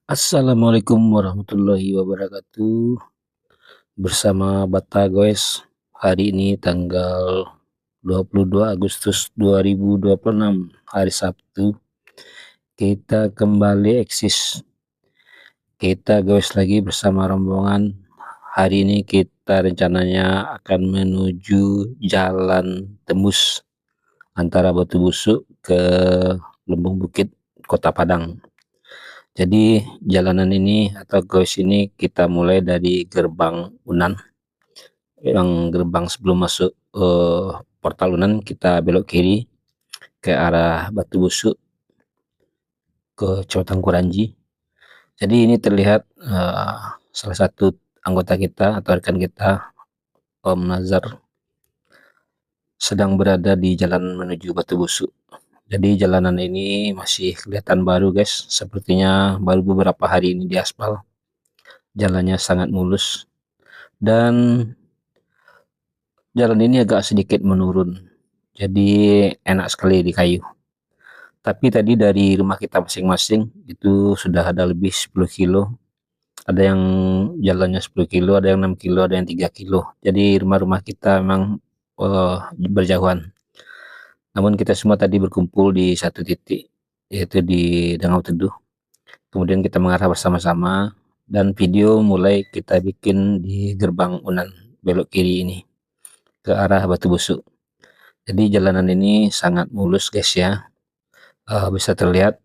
Assalamualaikum warahmatullahi wabarakatuh. Bersama Bata Goes. Hari ini tanggal 22 Agustus 2026, hari Sabtu. Kita kembali eksis. Kita goes lagi bersama rombongan. Hari ini kita rencananya akan menuju Jalan Tembus antara Batu Busuk ke Lembung Bukit, Kota Padang. Jadi jalanan ini atau goes ini kita mulai dari gerbang Unan, yang gerbang sebelum masuk portal Unan kita belok kiri ke arah Batu Busuk ke Cawang Kuranji. Jadi ini terlihat salah satu anggota kita atau rekan kita, Om Nazar, sedang berada di jalan menuju Batu Busuk. Jadi jalanan ini masih kelihatan baru guys, sepertinya baru beberapa hari ini diaspal. Jalannya sangat mulus dan jalan ini agak sedikit menurun, jadi enak sekali di kayu. Tapi tadi dari rumah kita masing-masing itu sudah ada lebih 10 kilo, ada yang jalannya 10 kilo, ada yang 6 kilo, ada yang 3 kilo. Jadi rumah-rumah kita memang berjauhan. Namun kita semua tadi berkumpul di satu titik, yaitu di Danau Teduh. Kemudian kita mengarah bersama-sama dan video mulai kita bikin di gerbang Unan belok kiri ini ke arah Batu Busuk. Jadi jalanan ini sangat mulus guys ya, bisa terlihat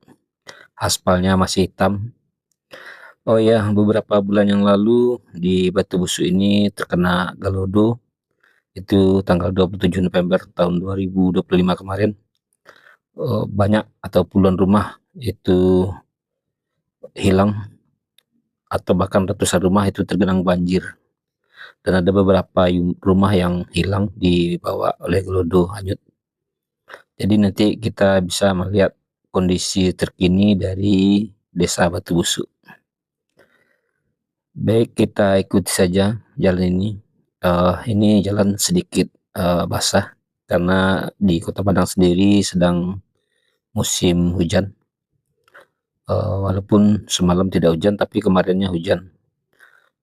aspalnya masih hitam. Oh ya, beberapa bulan yang lalu di Batu Busuk ini terkena galodo, itu tanggal 27 November tahun 2025 kemarin. Banyak atau puluhan rumah itu hilang, atau bahkan ratusan rumah itu tergenang banjir, dan ada beberapa rumah yang hilang dibawa oleh galodo hanyut. Jadi nanti kita bisa melihat kondisi terkini dari Desa Batu Busuk. Baik, kita ikuti saja jalan ini. Ini jalan sedikit basah karena di Kota Padang sendiri sedang musim hujan. Walaupun semalam tidak hujan, tapi kemarinnya hujan.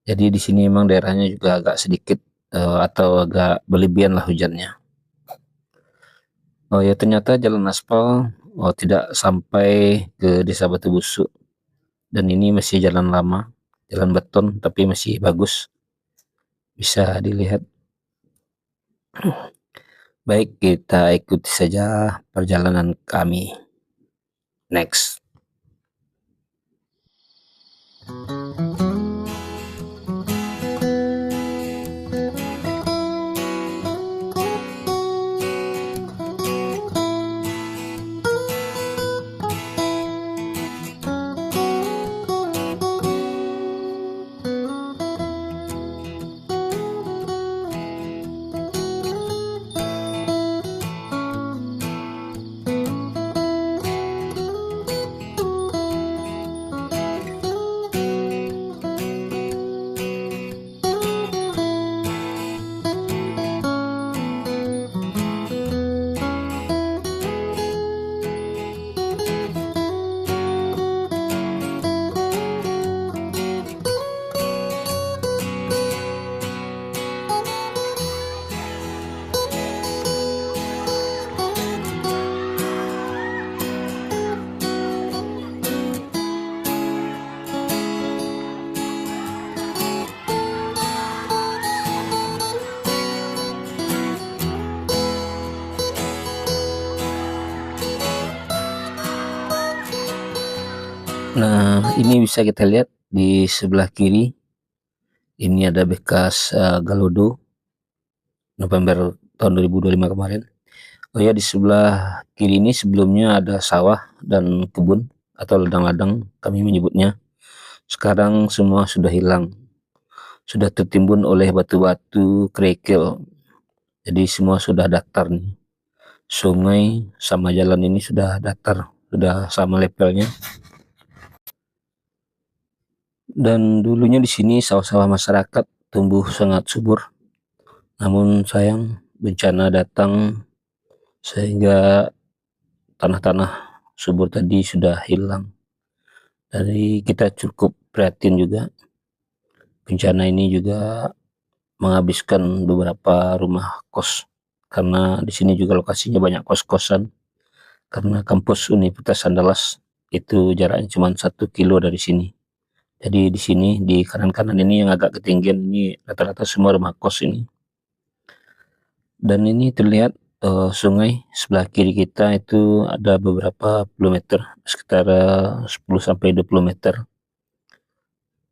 Jadi di sini memang daerahnya juga agak sedikit atau agak berlebihan lah hujannya. Oh ya, ternyata jalan aspal tidak sampai ke Desa Batu Busuk, dan ini masih jalan lama, jalan beton tapi masih bagus, bisa dilihat. Baik, kita ikuti saja perjalanan kami. Next. Nah, ini bisa kita lihat di sebelah kiri. Ini ada bekas galodo November tahun 2025 kemarin. Oh ya, di sebelah kiri ini sebelumnya ada sawah dan kebun atau ladang-ladang kami menyebutnya. Sekarang semua sudah hilang, sudah tertimbun oleh batu-batu kerikil. Jadi semua sudah datar nih. Sungai sama jalan ini sudah datar, sudah sama levelnya. Dan dulunya di sini sawah-sawah masyarakat tumbuh sangat subur. Namun sayang bencana datang sehingga tanah-tanah subur tadi sudah hilang. Dari kita cukup prihatin juga. Bencana ini juga menghabiskan beberapa rumah kos, karena di sini juga lokasinya banyak kos-kosan. Karena kampus Universitas Andalas itu jaraknya cuma 1 kilo dari sini. Jadi di sini di kanan-kanan ini yang agak ketinggian ini rata-rata semua rumah kos ini. Dan ini terlihat sungai sebelah kiri kita itu ada beberapa puluh meter, sekitar 10 sampai 20 meter.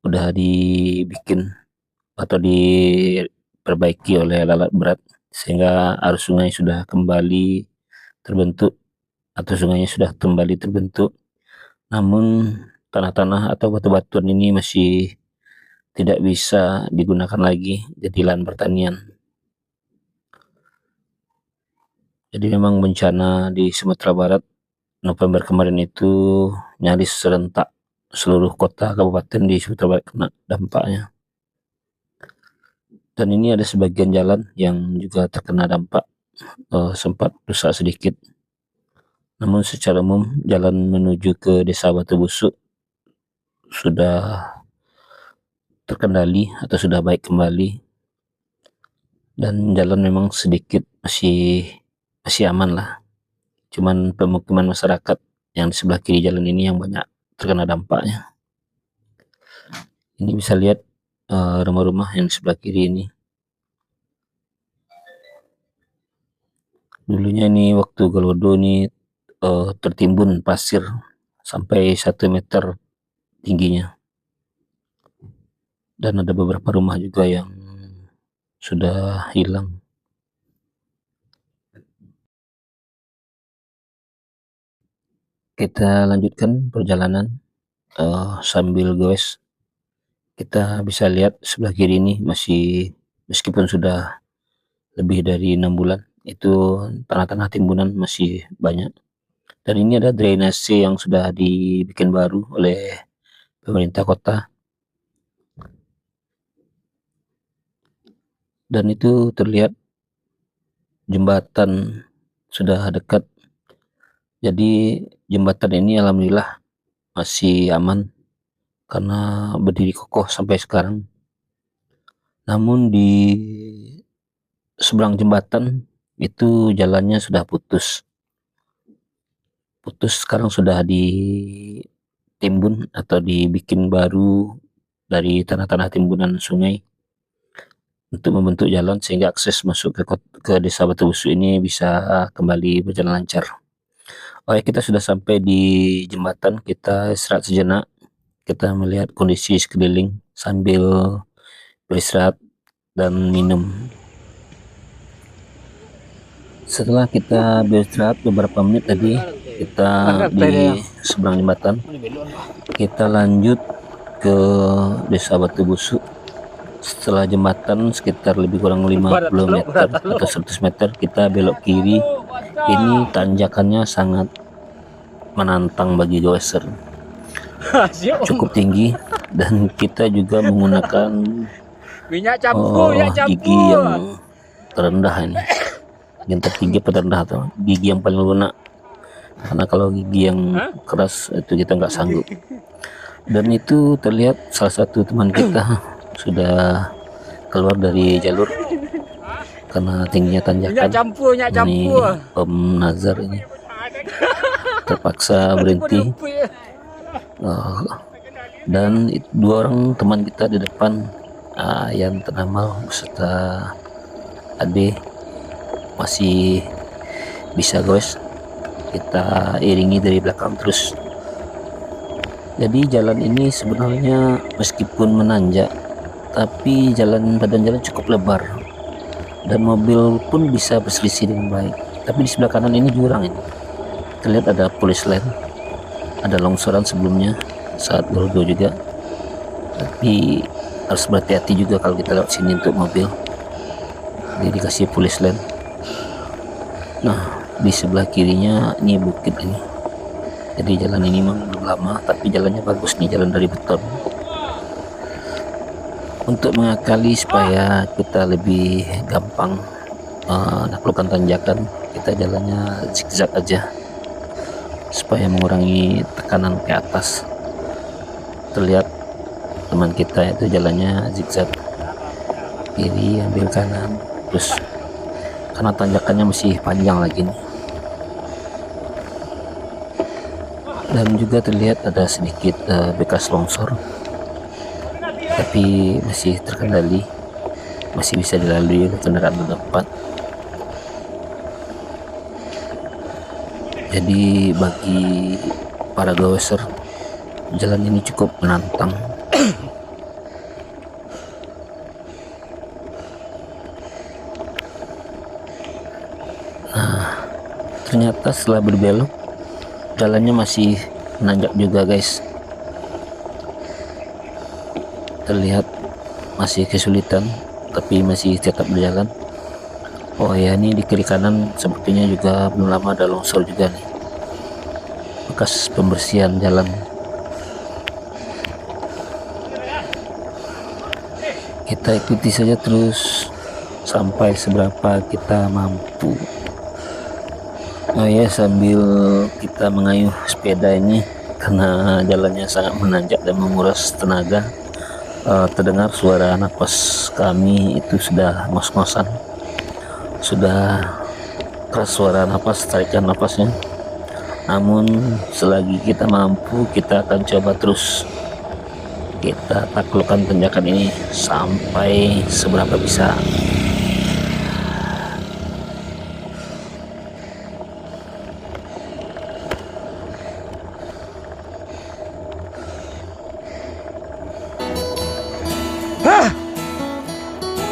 Udah dibikin atau diperbaiki oleh alat berat sehingga arus sungai sudah kembali terbentuk atau sungainya sudah kembali terbentuk. Namun tanah-tanah atau batu-batuan ini masih tidak bisa digunakan lagi jadi lahan pertanian. Jadi memang bencana di Sumatera Barat November kemarin itu nyaris serentak seluruh kota kabupaten di Sumatera Barat kena dampaknya. Dan ini ada sebagian jalan yang juga terkena dampak, sempat rusak sedikit. Namun secara umum jalan menuju ke Desa Batu Busuk sudah terkendali atau sudah baik kembali, dan jalan memang sedikit masih aman lah. Cuman pemukiman masyarakat yang di sebelah kiri jalan ini yang banyak terkena dampaknya. Ini bisa lihat rumah-rumah yang di sebelah kiri ini. Dulunya ini waktu Galodo ini tertimbun pasir sampai 1 meter tingginya. Dan ada beberapa rumah juga yang sudah hilang. Kita lanjutkan perjalanan sambil goes. Kita bisa lihat sebelah kiri ini masih, meskipun sudah lebih dari 6 bulan, itu tanah-tanah timbunan masih banyak. Dan ini ada drainase yang sudah dibikin baru oleh pemerintah kota. Dan itu terlihat jembatan sudah dekat. Jadi jembatan ini alhamdulillah masih aman karena berdiri kokoh sampai sekarang. Namun di seberang jembatan itu jalannya sudah putus. Sekarang sudah ditimbun atau dibikin baru dari tanah-tanah timbunan sungai untuk membentuk jalan sehingga akses masuk ke Desa Batu Busuk ini bisa kembali berjalan lancar. Oke, kita sudah sampai di jembatan. Kita istirahat sejenak, kita melihat kondisi sekeliling sambil beristirahat dan minum. Setelah kita beristirahat beberapa menit tadi, kita di seberang jembatan, kita lanjut ke Desa Batu Busuk. Setelah jembatan sekitar lebih kurang 50 meter atau 100 meter kita belok kiri. Ini tanjakannya sangat menantang bagi goeser, cukup tinggi, dan kita juga menggunakan gigi yang terendah ini, yang tertinggi atau terendah, atau gigi yang paling lunak, karena kalau gigi yang keras itu kita nggak sanggup. Dan itu terlihat salah satu teman kita sudah keluar dari jalur karena tingginya tanjakan. Ini Om Nazar ini terpaksa berhenti, dan dua orang teman kita di depan, yang teramal beserta Ade, masih bisa goes. Kita iringi dari belakang terus. Jadi jalan ini sebenarnya meskipun menanjak, tapi badan jalan cukup lebar dan mobil pun bisa berselisih dengan baik. Tapi di sebelah kanan ini jurang ini. Terlihat ada police line, ada longsoran sebelumnya saat Galodo juga. Tapi harus berhati-hati juga kalau kita lewat sini untuk mobil. Jadi dikasih police line. Nah, di sebelah kirinya ini bukit ini. Jadi jalan ini memang belum lama, tapi jalannya bagus nih, jalan dari beton. Untuk mengakali supaya kita lebih gampang menaklukkan tanjakan, kita jalannya zigzag aja supaya mengurangi tekanan ke atas. terlihat teman kita itu jalannya zigzag, kiri ambil kanan, terus karena tanjakannya masih panjang lagi nih. Dan juga terlihat ada sedikit bekas longsor, tapi masih terkendali, masih bisa dilalui oleh kendaraan roda 4. Jadi bagi para goeser, jalan ini cukup menantang. Nah, ternyata setelah berbelok, jalannya masih menanjak juga guys. Terlihat masih kesulitan, tapi masih tetap berjalan. Oh ya, ini di kiri kanan sepertinya juga belum lama ada longsor juga nih, bekas pembersihan jalan. Kita ikuti saja terus sampai seberapa kita mampu. Oh ya, sambil kita mengayuh sepeda ini karena jalannya sangat menanjak dan menguras tenaga, terdengar suara napas kami itu sudah ngos-ngosan, sudah keras suara napas, tarikan napasnya. Namun selagi kita mampu, kita akan coba terus. Kita taklukkan tanjakan ini sampai seberapa bisa.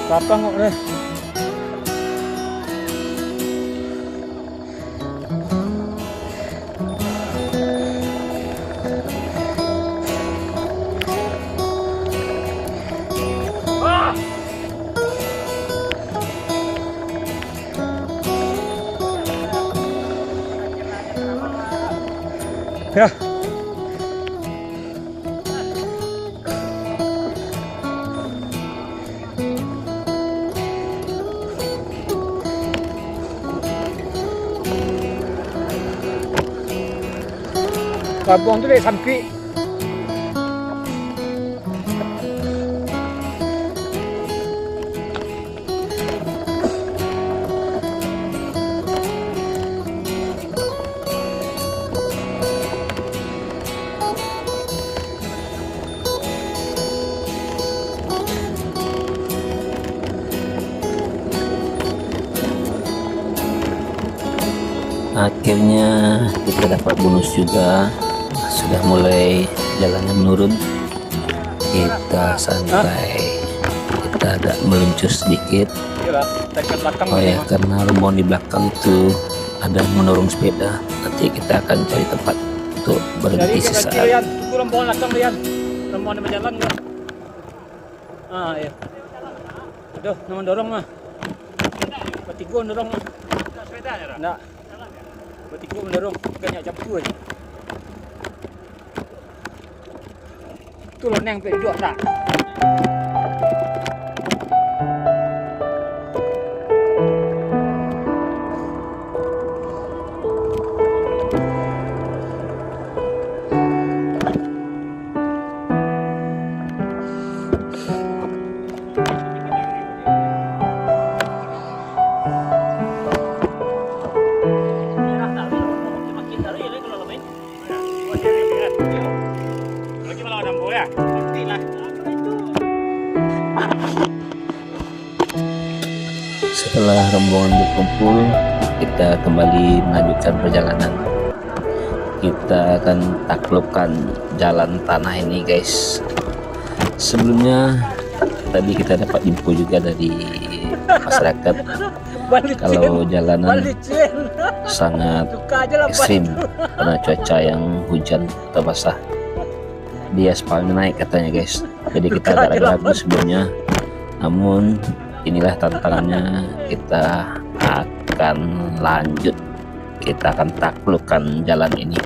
Lapang kok deh. Ya. Kampung tu dek sampai. Akhirnya kita dapat bonus juga, sudah mulai jalannya menurun. Kita santai, kita agak meluncur sedikit. Oh ya, karena rombongan di belakang itu ada yang mendorong sepeda. Nanti kita akan cari tempat untuk berhenti sesaat. Tunggu rombongan belakang Rian, rombongan di jalan ya. Ya. Aduh, nama dorong mah. Bertiga dorong mah. Sepeda ya? Enggak. Bertiga mendorong, bukannya campur aja. Tu lo neng pedok tak? Setelah rombongan berkumpul, kita kembali melanjutkan perjalanan. Kita akan taklukkan jalan tanah ini guys. Sebelumnya tadi kita dapat info juga dari masyarakat kalau jalanan sangat ekstrim karena cuaca yang hujan atau basah. Di aspalnya naik katanya guys. Jadi kita agak ragu sebelumnya, namun inilah tantangannya. Kita akan lanjut, kita akan taklukkan jalan ini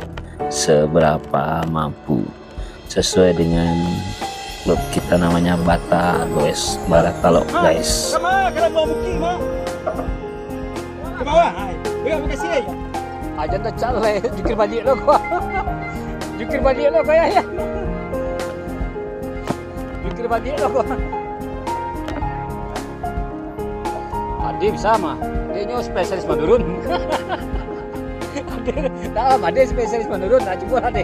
seberapa mampu sesuai dengan klub kita, namanya Bata Goes Baratalok guys. Ke bawah. Terima kasih. Aja dah cale, jukir balik lo kau. Jukir balik lo kau ya. bagi lo kok. Ade bisa mah. Adenya spesialis menurun. Ade spesialis menurun. Nah, coba ade.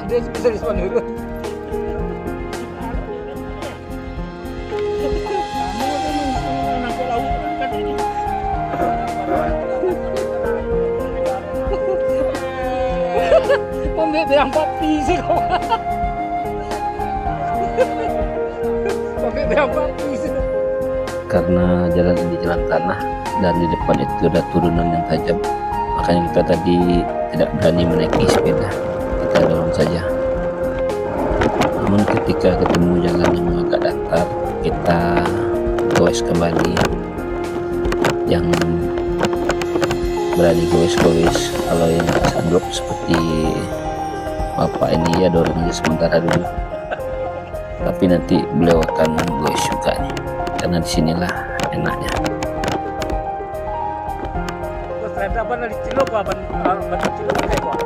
Ade spesialis menurun. Bilang papi sih kok. Papi bilang papi sih. Karena jalan ini jalan tanah dan di depan itu ada turunan yang tajam, makanya kita tadi tidak berani menaiki sepeda, kita dorong saja. Namun ketika ketemu jalan yang agak datar, kita goes kembali. Yang berani goes-goes, kalau yang sanggup seperti bapak ini ya dorong aja sementara dulu, tapi nanti beliau akan goes juga nih, karena disinilah enaknya. Terus ternyata apa dari cilok apa ban cilok kayak gua.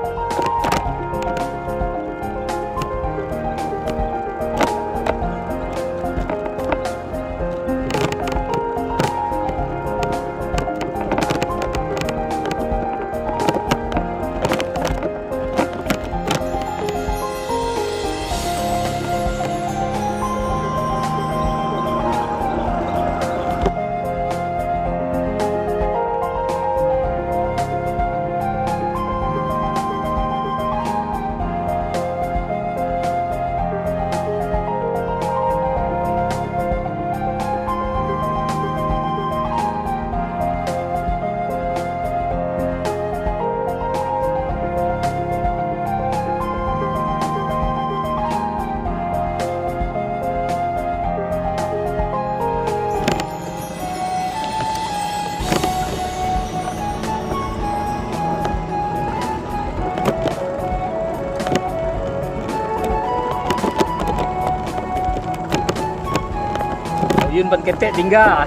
Yun ban ketek tinggal.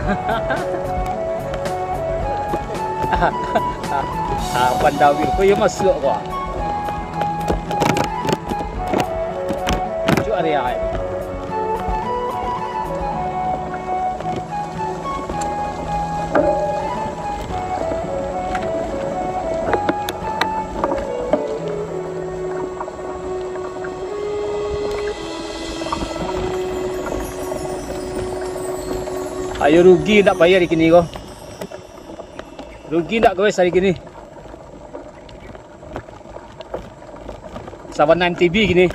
Ban dawil ko yung masuk ko. Cu area ay. Ayo rugi tak bayar di kini kok. Rugi tak guys hari gini. Sama 9 TB gini.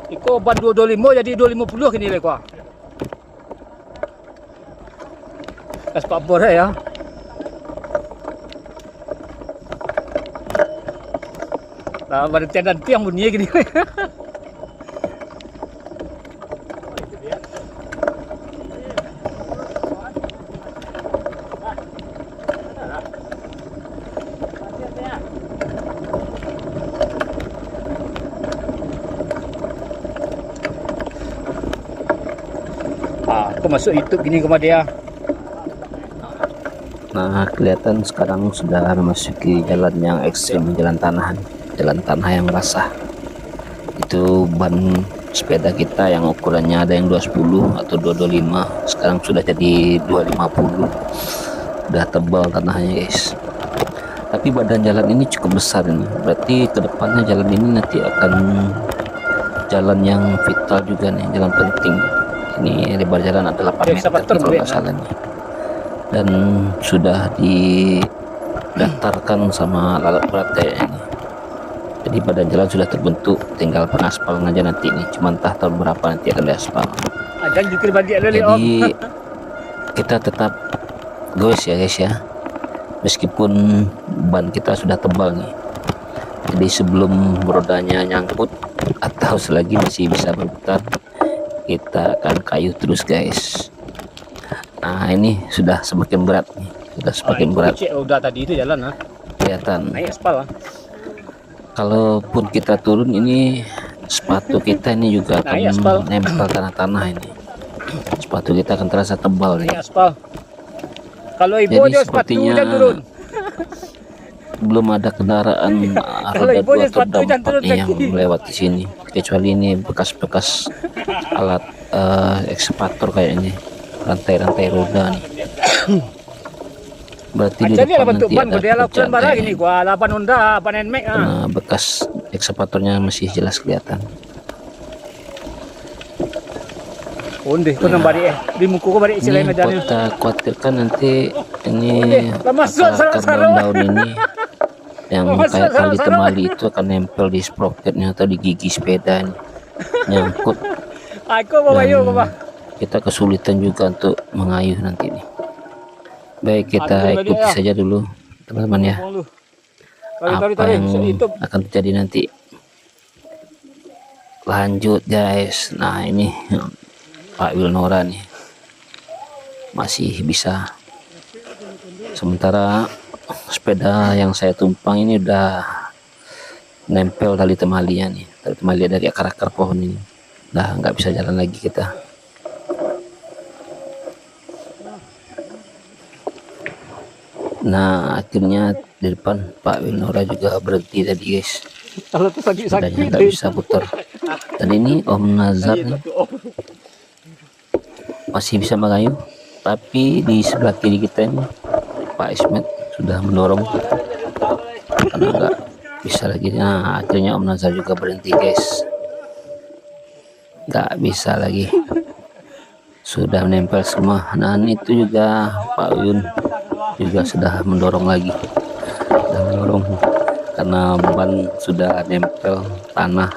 Iko ban 225 jadi 250 gini le kok. Kas pabor ya. Nah, baru dan tiang bunyi gini. Aku masuk YouTube gini ke dia. Nah, kelihatan sekarang sudah memasuki jalan yang ekstrim, jalan tanah yang basah. Itu ban sepeda kita yang ukurannya ada yang 210 atau 225, sekarang sudah jadi 250. Udah tebal tanahnya guys, tapi badan jalan ini cukup besar ini, berarti kedepannya jalan ini nanti akan jalan yang vital juga nih, jalan penting. Ini lebar jalan ada 8 meter kalau nggak salah nih, dan sudah didatarkan sama alat berat kayaknya ini. Jadi badan jalan sudah terbentuk, tinggal pengaspalan aja nanti nih, cuma entah tahun berapa nanti akan diaspal. Jadi kita tetap goes ya guys ya, meskipun ban kita sudah tebal nih. Jadi sebelum rodanya nyangkut atau selagi masih bisa berputar, kita akan kayu terus guys. Nah ini sudah semakin berat nih, sudah semakin berat. Udah tadi itu jalan Kelihatan. naik aspal Kalaupun kita turun ini, sepatu kita ini juga akan nempel tanah-tanah ini. Sepatu kita akan terasa tebal nih. Naik aspal. Kalau ibu Jadi aja sepatu sepertinya jangan turun. belum ada kendaraan Kalau roda ibu 2 aja atau sepatu roda jangan 4 turun nih yang kaki. melewati sini, kecuali ini bekas-bekas alat ekskavator kayaknya, rantai-rantai roda nih. Berarti di Aja ni depan lah bentuk nanti ban, ada dia lakukan pekerjaan barang ini. kayaknya, Gua 8 Honda, 8 Nmax ah. karena bekas ekskavatornya masih jelas kelihatan. Onde kau nak balik di muka kau balik Ini selain yang aja ni. kita khawatirkan nanti ini Lah masuk akar-akar sarang-sarang. daun-daun ini yang Masuk kayak tali sarang-sarang. temali itu akan nempel di sprocketnya atau di gigi sepeda nih, nyangkut, Aku bawa dan yo kau bah. kita kesulitan juga untuk mengayuh nanti nih. Baik, kita Ambil tadi, ikuti ya. saja dulu teman-teman ya, apa Tarik yang itu. akan terjadi nanti. Lanjut guys. Nah ini Pak Wilnora nih masih bisa, sementara sepeda yang saya tumpang ini udah nempel tali temalinya nih, tali temali dari akar-akar pohon ini, udah nggak bisa jalan lagi kita. Nah akhirnya di depan Pak Wilnora juga berhenti tadi guys, Kalau tu sepedanya sakit-sakit. nggak bisa putar. Dan ini Om Nazar nih masih bisa mengayuh, tapi di sebelah kiri kita ini Pak Ismet sudah mendorong karena nggak bisa lagi. Nah akhirnya Om Nazar juga berhenti guys, nggak bisa lagi, sudah menempel semua. Nah itu juga Pak Yun juga sudah mendorong lagi, sudah mendorong karena ban sudah nempel tanah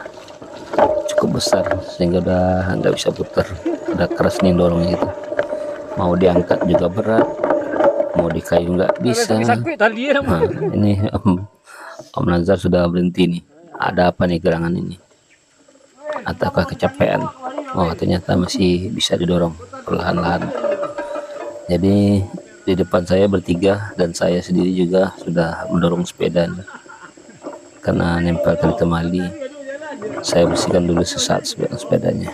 cukup besar sehingga udah nggak bisa putar, udah keras nih dorongnya itu. Mau diangkat juga berat, mau dikayu nggak bisa. Sakit tali ya. Nah, ini Om Nazar sudah berhenti nih. Ada apa nih gerangan ini? Ataukah kecapean? Oh ternyata masih bisa didorong perlahan-lahan. Jadi di depan saya bertiga dan saya sendiri juga sudah mendorong sepeda nih. Karena nempel tali temali, saya bersihkan dulu sesaat sepedanya.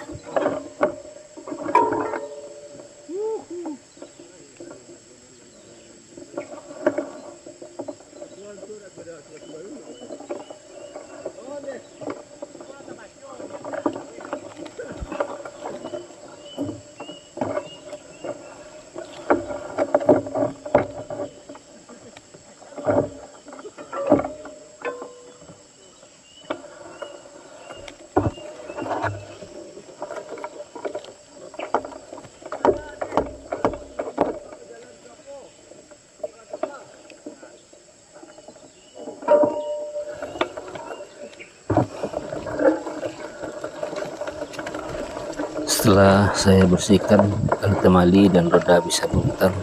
Setelah saya bersihkan tali temali dan roda bisa putar,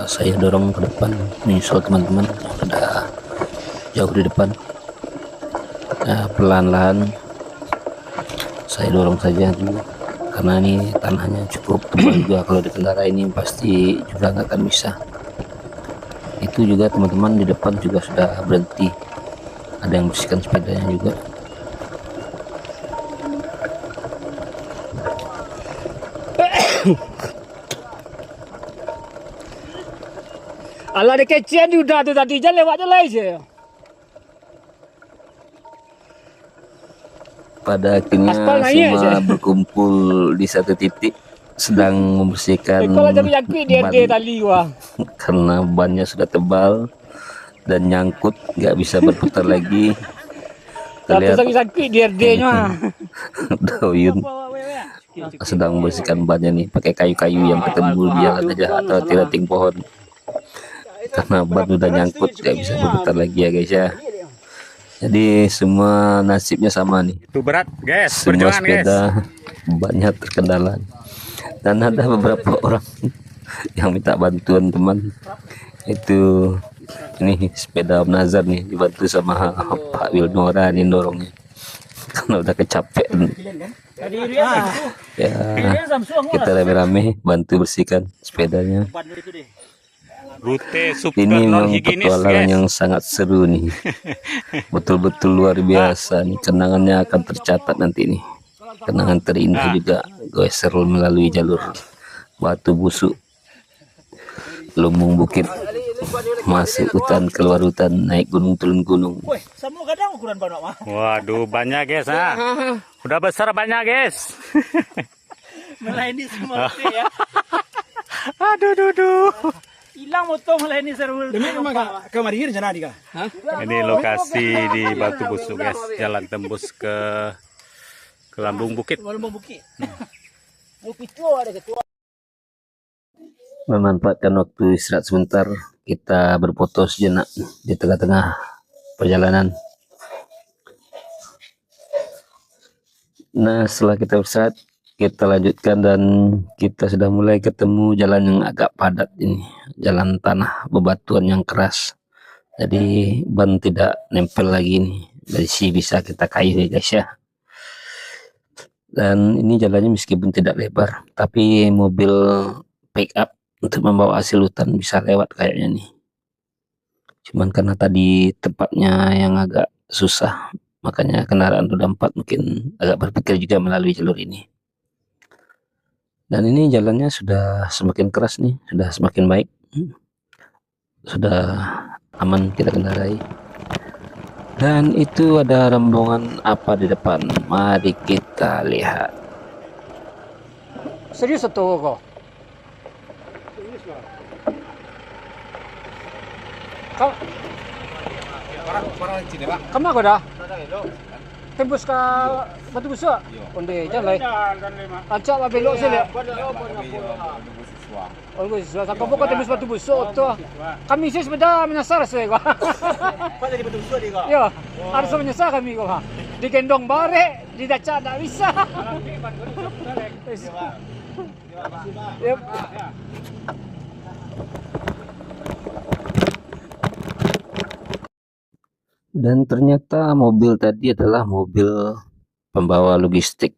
saya dorong ke depan menyusul teman-teman yang sudah jauh di depan. Pelan-pelan saya dorong saja dulu karena ini tanahnya cukup tebal juga, kalau dikendarai ini pasti juga nggak akan bisa. Itu juga teman-teman di depan juga sudah berhenti, ada yang bersihkan sepedanya juga. Alah ada kecian di udah tu tadi jalan lewat jalan je. Pada akhirnya Aspal naik semua aja. berkumpul di satu titik sedang membersihkan Kalau jadi jangkit dia ban, tali wah. karena bannya sudah tebal dan nyangkut nggak bisa berputar lagi. Satu Terlihat sakit dia nya. Dauyun sedang membersihkan bannya nih pakai kayu-kayu yang ketemu di jalan aja atau di ranting pohon, karena ban udah nyangkut nggak bisa berputar lagi ya guys ya. Jadi semua nasibnya sama nih, Itu berat, guys. semua Perjuangan, guys. sepeda banyak terkendala, dan ada beberapa orang yang minta bantuan teman. Itu ini sepeda Om Nazar nih dibantu sama Pak Wilnora nih dorongnya karena udah kecapean ya. Kita rame-rame bantu bersihkan sepedanya. Rute super Ini non memang higienis, petualangan guys. yang sangat seru nih, betul-betul luar biasa nih. Kenangannya akan tercatat nanti nih, kenangan terindah juga, geser melalui jalur batu busuk. lumbung bukit, masuk hutan, keluar hutan, naik gunung, turun gunung. Waduh, banyak guys. Udah besar banyak guys. Melayani semua ya. Aduh. Hilang motor melayani seru. Demi kemarin jana diga. Ini lokasi di Batu Busuk guys, jalan tembus ke Lambung Bukit. Memanfaatkan waktu istirahat sebentar, kita berfoto sejenak di tengah-tengah perjalanan. Nah, setelah kita beristirahat, kita lanjutkan dan kita sudah mulai ketemu jalan yang agak padat ini, jalan tanah bebatuan yang keras. Jadi ban tidak nempel lagi nih, dari sini bisa kita kayu ya guys ya. Dan ini jalannya meskipun tidak lebar, tapi mobil pick up untuk membawa hasil hutan bisa lewat kayaknya nih. Cuman karena tadi tempatnya yang agak susah, makanya kendaraan roda 4 mungkin agak berpikir juga melalui jalur ini. Dan ini jalannya sudah semakin keras nih, sudah semakin baik, sudah aman kita kendarai. Dan itu ada rombongan apa di depan, mari kita lihat. Serius tuh kok? Kamu aku dah? Tembus ke Batu Busuk? Onde jalan. Ancak lah belok sini. Oh, siswa. Sampai pokok tembus Batu Busuk tu. Kami sih sepeda menyasar saya kok. Kau dari Batu Busuk dia. Ya, harus menyasar kami kok. Digendong barek, didacak tak bisa. Yep. Dan ternyata mobil tadi adalah mobil pembawa logistik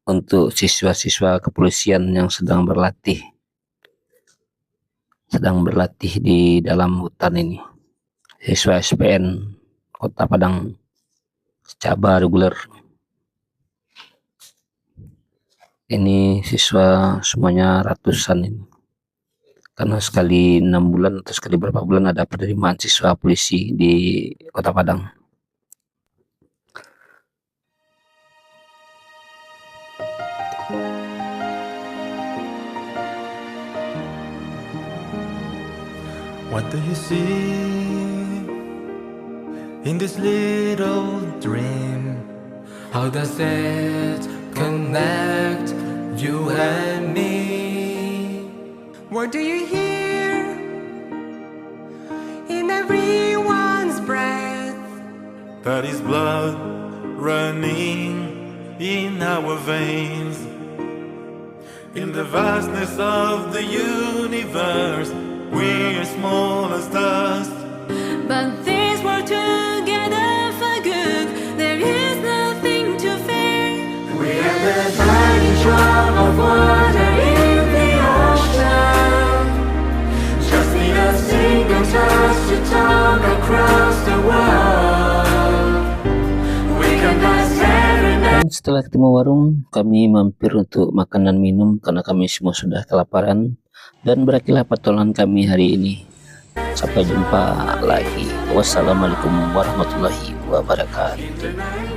untuk siswa-siswa kepolisian yang sedang berlatih di dalam hutan ini. Siswa SPN Kota Padang cabang reguler. Ini siswa semuanya ratusan ini. Karena sekali 6 bulan atau sekali berapa bulan ada penerimaan siswa polisi di Kota Padang. What do you see in this little dream? How does it connect you and me? What do you hear in everyone's breath? That is blood running in our veins. In the vastness of the universe, we're small as dust. But these were together for good. There is nothing to fear. We are the tiny drop of water in the ocean. Just need a single touch to talk across the world. We can pass every night. Dan setelah ketemu warung, kami mampir untuk makan dan minum karena kami semua sudah kelaparan. Dan berakhirlah petualangan kami hari ini. Sampai jumpa lagi. Wassalamualaikum warahmatullahi wabarakatuh.